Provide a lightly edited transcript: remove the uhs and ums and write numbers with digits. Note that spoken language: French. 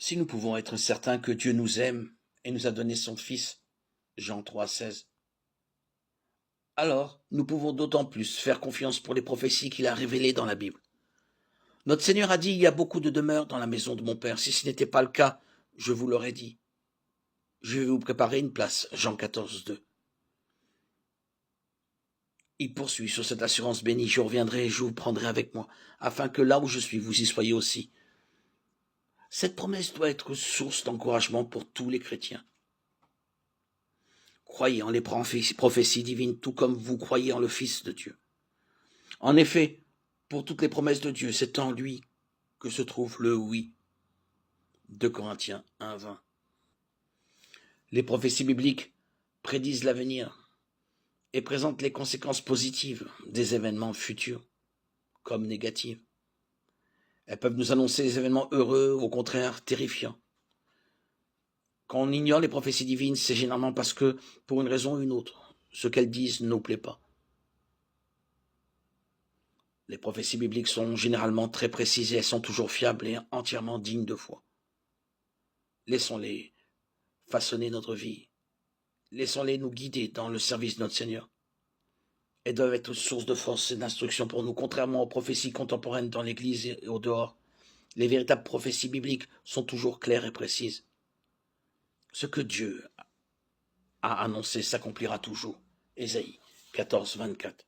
Si nous pouvons être certains que Dieu nous aime et nous a donné son Fils, Jean 3,16, alors nous pouvons d'autant plus faire confiance pour les prophéties qu'il a révélées dans la Bible. Notre Seigneur a dit, il y a beaucoup de demeures dans la maison de mon Père. Si ce n'était pas le cas, je vous l'aurais dit. Je vais vous préparer une place, Jean 14,2. Il poursuit sur cette assurance bénie, je reviendrai et je vous prendrai avec moi, afin que là où je suis, vous y soyez aussi. Cette promesse doit être source d'encouragement pour tous les chrétiens. Croyez en les prophéties divines, tout comme vous croyez en le Fils de Dieu. En effet, pour toutes les promesses de Dieu, c'est en lui que se trouve le oui. 2 Corinthiens 1,20. Les prophéties bibliques prédisent l'avenir et présentent les conséquences positives des événements futurs comme négatives. Elles peuvent nous annoncer des événements heureux, au contraire terrifiants. Quand on ignore les prophéties divines, c'est généralement parce que, pour une raison ou une autre, ce qu'elles disent ne nous plaît pas. Les prophéties bibliques sont généralement très précises et elles sont toujours fiables et entièrement dignes de foi. Laissons-les façonner notre vie. Laissons-les nous guider dans le service de notre Seigneur. Elles doivent être source de force et d'instruction pour nous, contrairement aux prophéties contemporaines dans l'Église et au dehors. Les véritables prophéties bibliques sont toujours claires et précises. Ce que Dieu a annoncé s'accomplira toujours. Ésaïe 14, 24.